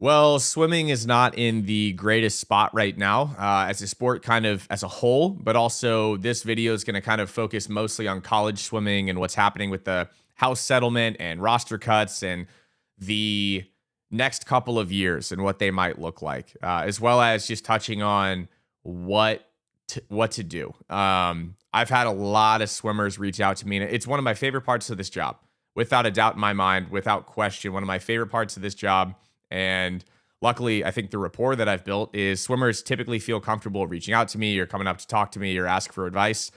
Well, swimming is not in the greatest spot right now as a sport, kind of as a whole, but also this video is going to kind of focus mostly on college swimming and what's happening with the house settlement and roster cuts and the next couple of years and what they might look like, as well as just touching on what to do. I've had a lot of swimmers reach out to me, and it's one of my favorite parts of this job, without a doubt in my mind, without question. One of my favorite parts of this job, and luckily, I think the rapport that I've built is swimmers typically feel comfortable reaching out to me or coming up to talk to me or ask for advice.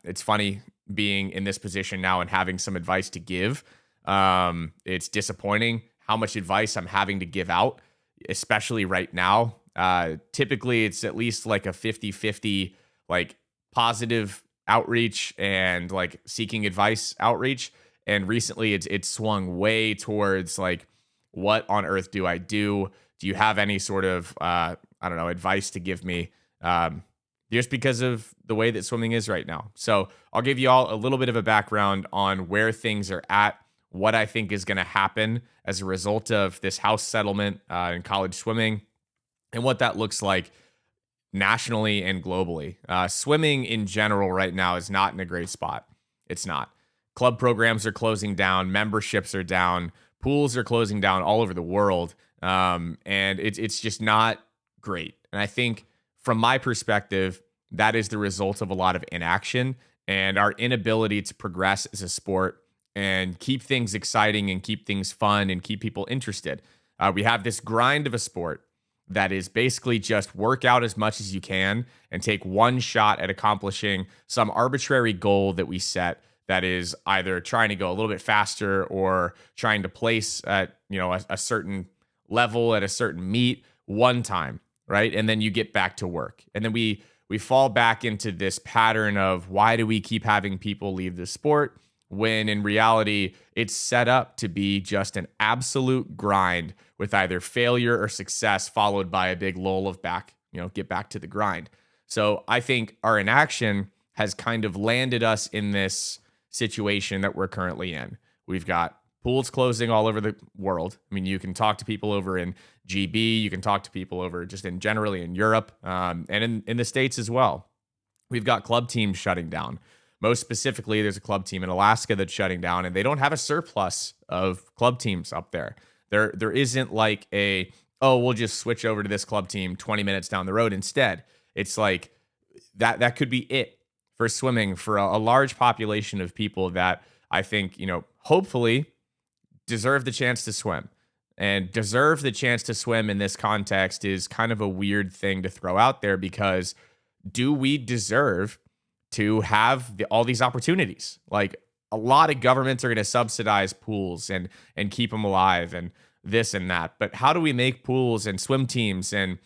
It's funny being in this position now and having some advice to give. It's disappointing how much advice I'm having to give out, especially right now. Typically, it's at least like a 50-50, like positive outreach and like seeking advice outreach. And recently, it's swung way towards like, what on earth do I do? Do you have any sort of, I don't know, advice to give me? Just because of the way that swimming is right now. So I'll give you all a little bit of a background on where things are at, what I think is going to happen as a result of this house settlement in college swimming, and what that looks like nationally and globally. Swimming in general right now is not in a great spot. It's not. Club programs are closing down, memberships are down, pools are closing down all over the world, and it's just not great. And I think from my perspective, that is the result of a lot of inaction and our inability to progress as a sport and keep things exciting and keep things fun and keep people interested. We have this grind of a sport that is basically just work out as much as you can and take one shot at accomplishing some arbitrary goal that we set, that is either trying to go a little bit faster or trying to place at, a certain level at a certain meet one time, right? And then you get back to work. And then we fall back into this pattern of, why do we keep having people leave the sport when in reality it's set up to be just an absolute grind with either failure or success followed by a big lull of get back to the grind. So I think our inaction has kind of landed us in this situation that we're currently in. We've got pools closing all over the world. I mean, you can talk to people over in GB, you can talk to people over just in generally in Europe, and in the States as well. We've got club teams shutting down. Most specifically, there's a club team in Alaska that's shutting down, and they don't have a surplus of club teams up there. There isn't like we'll just switch over to this club team 20 minutes down the road instead. It's like that could be it for swimming for a large population of people that I think, hopefully deserve the chance to swim. And deserve the chance to swim in this context is kind of a weird thing to throw out there, because do we deserve to have all these opportunities? Like, a lot of governments are going to subsidize pools and keep them alive and this and that. But how do we make pools and swim teams and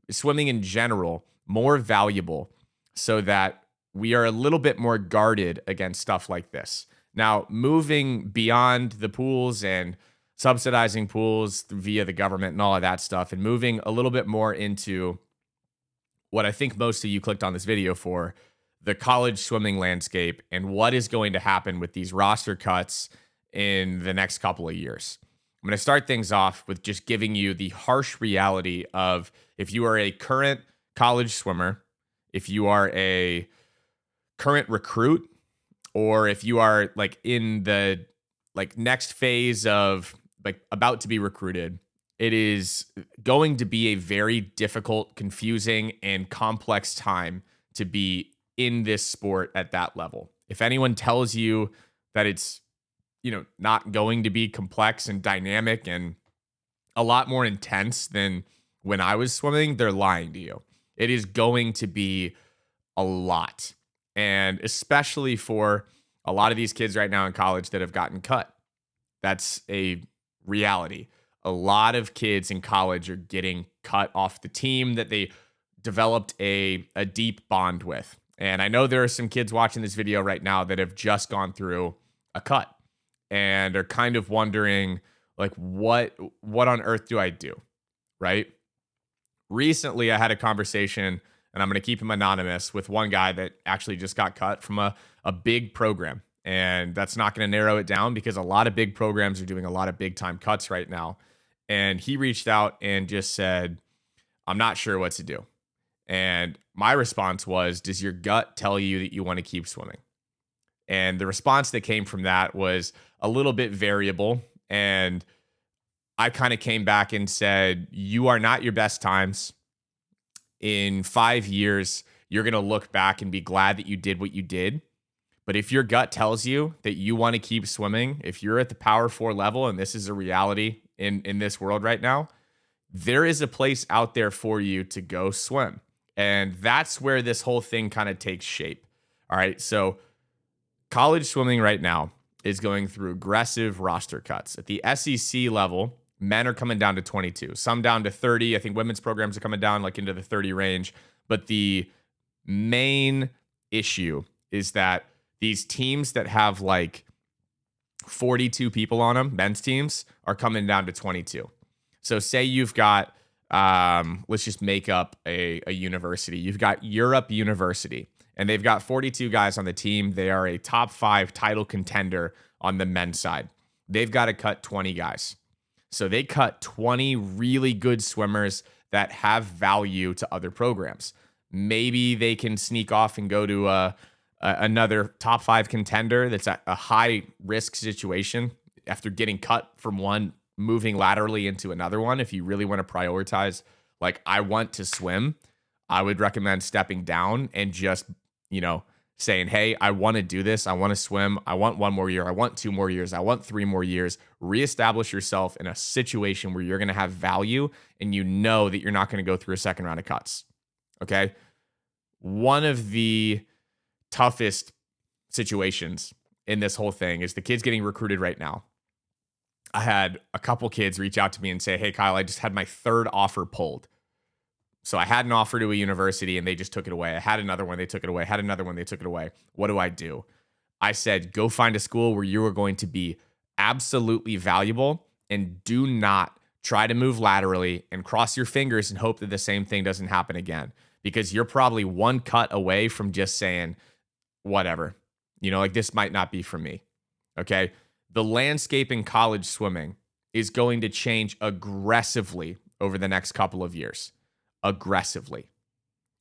swimming in general more valuable so that we are a little bit more guarded against stuff like this? Now, moving beyond the pools and subsidizing pools via the government and all of that stuff, and moving a little bit more into what I think most of you clicked on this video for, the college swimming landscape and what is going to happen with these roster cuts in the next couple of years. I'm going to start things off with just giving you the harsh reality of, if you are a current college swimmer, if you are a current recruit, or if you are like in the next phase of like about to be recruited, it is going to be a very difficult, confusing, and complex time to be in this sport at that level. If anyone tells you that it's, not going to be complex and dynamic and a lot more intense than when I was swimming, they're lying to you. It is going to be a lot. And especially for a lot of these kids right now in college that have gotten cut. That's a reality. A lot of kids in college are getting cut off the team that they developed a deep bond with. And I know there are some kids watching this video right now that have just gone through a cut and are kind of wondering, like, what on earth do I do? Right? Recently, I had a conversation, and I'm going to keep him anonymous, with one guy that actually just got cut from a big program. And that's not going to narrow it down, because a lot of big programs are doing a lot of big time cuts right now. And he reached out and just said, I'm not sure what to do. And my response was, does your gut tell you that you want to keep swimming? And the response that came from that was a little bit variable. And I kind of came back and said, you are not your best times. In 5 years, you're going to look back and be glad that you did what you did. But if your gut tells you that you want to keep swimming, if you're at the power 4 level, and this is a reality in this world right now, there is a place out there for you to go swim. And that's where this whole thing kind of takes shape. All right. So college swimming right now is going through aggressive roster cuts. At the SEC level, men are coming down to 22, some down to 30. I think women's programs are coming down like into the 30 range. But the main issue is that these teams that have like 42 people on them, men's teams, are coming down to 22. So say you've got, let's just make up a university. You've got Europe University, and they've got 42 guys on the team. They are a top 5 title contender on the men's side. They've got to cut 20 guys. So they cut 20 really good swimmers that have value to other programs. Maybe they can sneak off and go to another top 5 contender that's a high risk situation after getting cut from one, moving laterally into another one. If you really want to prioritize, like, I want to swim, I would recommend stepping down and just, saying, hey, I want to do this. I want to swim. I want 1 more year. I want 2 more years. I want 3 more years. Reestablish yourself in a situation where you're going to have value and you know that you're not going to go through a second round of cuts. Okay. One of the toughest situations in this whole thing is the kids getting recruited right now. I had a couple kids reach out to me and say, hey, Kyle, I just had my 3rd offer pulled. So I had an offer to a university and they just took it away. I had another one, they took it away. I had another one, they took it away. What do I do? I said, go find a school where you are going to be absolutely valuable, and do not try to move laterally and cross your fingers and hope that the same thing doesn't happen again, because you're probably 1 cut away from just saying, whatever, like, this might not be for me. Okay. The landscape in college swimming is going to change aggressively over the next couple of years. Aggressively.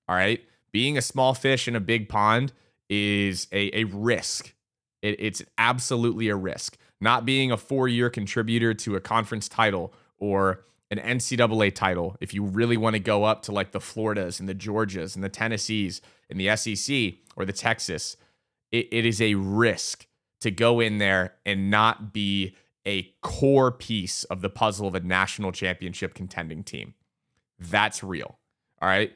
All right. Being a small fish in a big pond is a risk. It's absolutely a risk. Not being a 4-year contributor to a conference title or an NCAA title, if you really want to go up to like the Floridas and the Georgias and the Tennessees and the SEC or the Texas, it is a risk to go in there and not be a core piece of the puzzle of a national championship contending team. That's real. All right.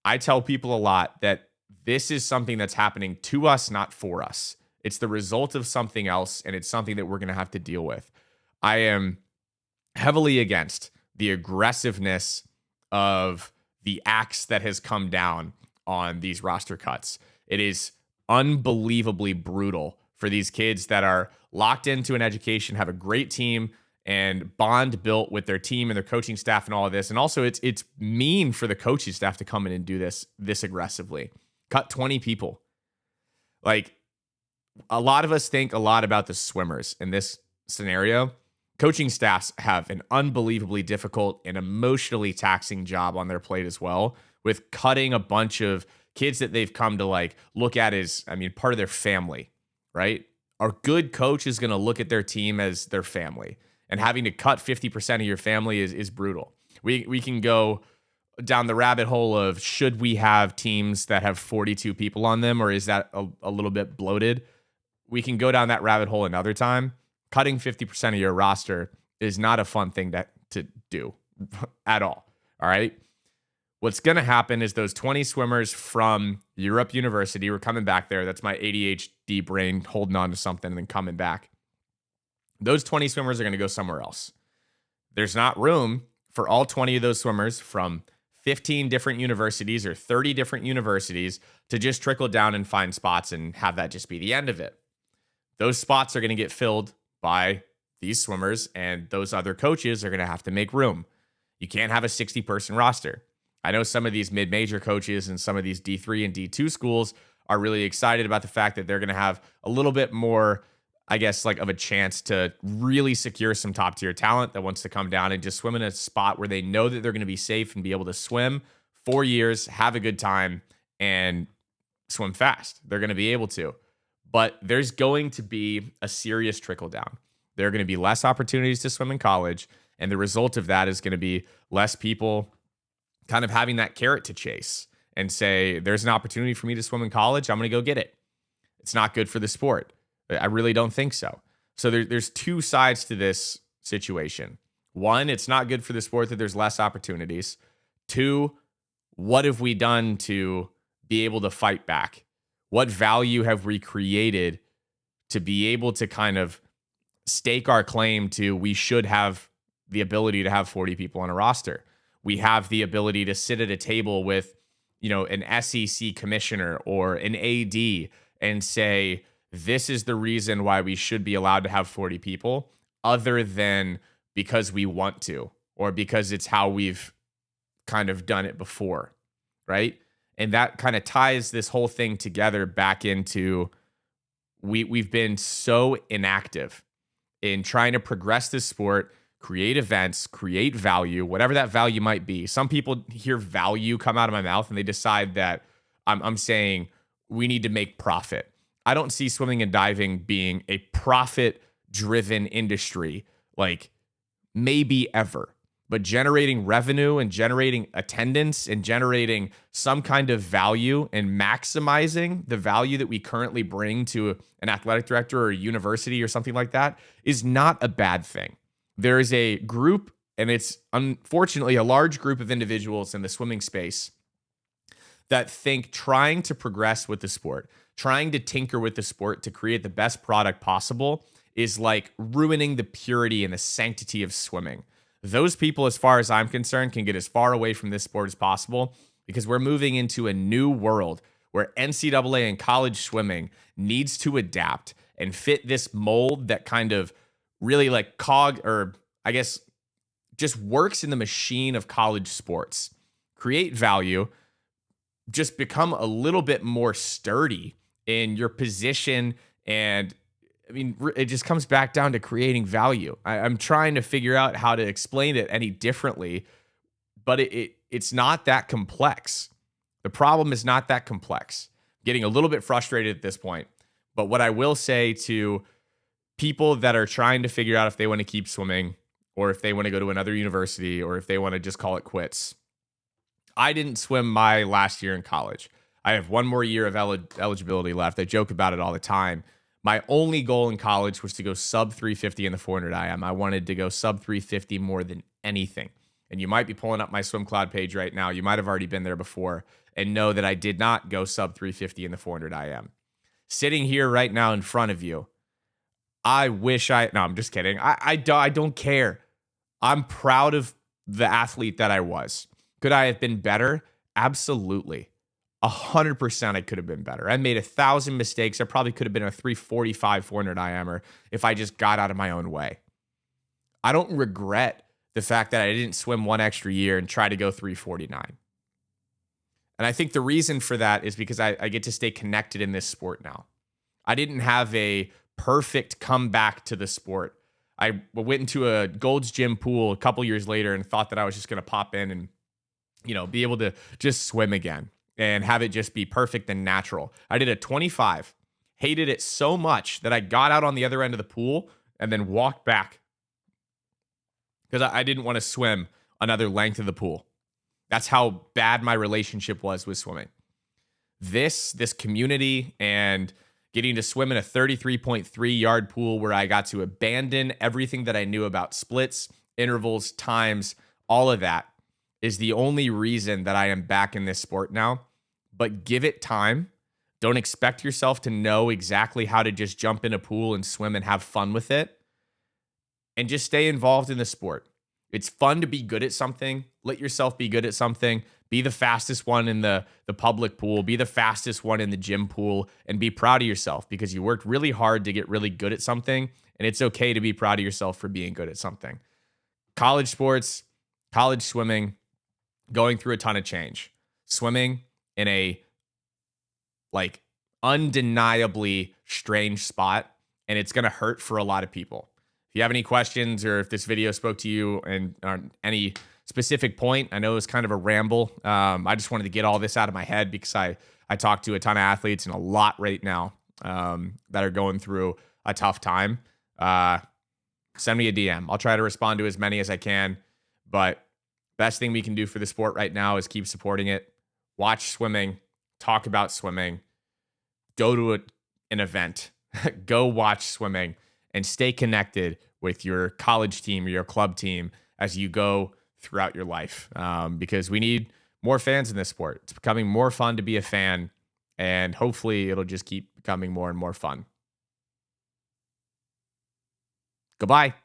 I tell people a lot that this is something that's happening to us, not for us. It's the result of something else, and it's something that we're going to have to deal with. I am heavily against the aggressiveness of the axe that has come down on these roster cuts. It is unbelievably brutal for these kids that are locked into an education, have a great team and bond built with their team and their coaching staff and all of this. And also it's mean for the coaching staff to come in and do this aggressively. Cut 20 people. Like, a lot of us think a lot about the swimmers in this scenario. Coaching staffs have an unbelievably difficult and emotionally taxing job on their plate as well, with cutting a bunch of kids that they've come to like look at as, part of their family, right? A good coach is going to look at their team as their family. And having to cut 50% of your family is brutal. We can go down the rabbit hole of, should we have teams that have 42 people on them, or is that a little bit bloated? We can go down that rabbit hole another time. Cutting 50% of your roster is not a fun thing to do at all. All right. What's going to happen is those 20 swimmers from Europe University were coming back there. That's my ADHD brain holding on to something and then coming back. Those 20 swimmers are going to go somewhere else. There's not room for all 20 of those swimmers from 15 different universities or 30 different universities to just trickle down and find spots and have that just be the end of it. Those spots are going to get filled by these swimmers, and those other coaches are going to have to make room. You can't have a 60-person roster. I know some of these mid-major coaches and some of these D3 and D2 schools are really excited about the fact that they're going to have a little bit more I guess, like of a chance to really secure some top tier talent that wants to come down and just swim in a spot where they know that they're going to be safe and be able to swim 4 years, have a good time, and swim fast. They're going to be able to. But there's going to be a serious trickle down. There are going to be less opportunities to swim in college. And the result of that is going to be less people kind of having that carrot to chase and say, there's an opportunity for me to swim in college. I'm going to go get it. It's not good for the sport. I really don't think so. So there's two sides to this situation. One, it's not good for the sport that there's less opportunities. Two, what have we done to be able to fight back? What value have we created to be able to kind of stake our claim to we should have the ability to have 40 people on a roster? We have the ability to sit at a table with, an SEC commissioner or an AD and say, this is the reason why we should be allowed to have 40 people, other than because we want to or because it's how we've kind of done it before, right? And that kind of ties this whole thing together back into we've been so inactive in trying to progress this sport, create events, create value, whatever that value might be. Some people hear value come out of my mouth and they decide that I'm saying we need to make profit. I don't see swimming and diving being a profit-driven industry, like maybe ever. But generating revenue and generating attendance and generating some kind of value and maximizing the value that we currently bring to an athletic director or a university or something like that is not a bad thing. There is a group, and it's unfortunately a large group of individuals in the swimming space that think trying to progress with the sport, trying to tinker with the sport to create the best product possible is like ruining the purity and the sanctity of swimming. Those people, as far as I'm concerned, can get as far away from this sport as possible because we're moving into a new world where NCAA and college swimming needs to adapt and fit this mold that kind of really like just works in the machine of college sports. Create value, just become a little bit more sturdy in your position. And I mean, it just comes back down to creating value. I'm trying to figure out how to explain it any differently, but it's not that complex. The problem is not that complex. Getting a little bit frustrated at this point. But what I will say to people that are trying to figure out if they want to keep swimming or if they want to go to another university or if they want to just call it quits. I didn't swim my last year in college. I have one more year of eligibility left. I joke about it all the time. My only goal in college was to go sub 350 in the 400 IM. I wanted to go sub 350 more than anything. And you might be pulling up my SwimCloud page right now. You might have already been there before and know that I did not go sub 350 in the 400 IM. Sitting here right now in front of you, no, I'm just kidding. I don't care. I'm proud of the athlete that I was. Could I have been better? Absolutely. 100% I could have been better. I made 1,000 mistakes. I probably could have been a 345 400 IMer if I just got out of my own way. I don't regret the fact that I didn't swim one extra year and try to go 349. And I think the reason for that is because I get to stay connected in this sport now. I didn't have a perfect comeback to the sport. I went into a Gold's Gym pool a couple years later and thought that I was just going to pop in and, be able to just swim again and have it just be perfect and natural. I did a 25, hated it so much that I got out on the other end of the pool and then walked back because I didn't want to swim another length of the pool. That's how bad my relationship was with swimming. This community and getting to swim in a 33.3 yard pool where I got to abandon everything that I knew about splits, intervals, times, all of that is the only reason that I am back in this sport now. But give it time. Don't expect yourself to know exactly how to just jump in a pool and swim and have fun with it. And just stay involved in the sport. It's fun to be good at something. Let yourself be good at something. Be the fastest one in the public pool. Be the fastest one in the gym pool. And be proud of yourself because you worked really hard to get really good at something. And it's okay to be proud of yourself for being good at something. College sports, college swimming, going through a ton of change. Swimming in a undeniably strange spot and it's going to hurt for a lot of people. If you have any questions or if this video spoke to you and on any specific point, I know it's kind of a ramble. I just wanted to get all this out of my head because I talk to a ton of athletes and a lot right now that are going through a tough time. Send me a DM. I'll try to respond to as many as I can. But best thing we can do for the sport right now is keep supporting it. Watch swimming, talk about swimming, go to an event, go watch swimming, and stay connected with your college team or your club team as you go throughout your life. Because we need more fans in this sport. It's becoming more fun to be a fan, and hopefully it'll just keep becoming more and more fun. Goodbye.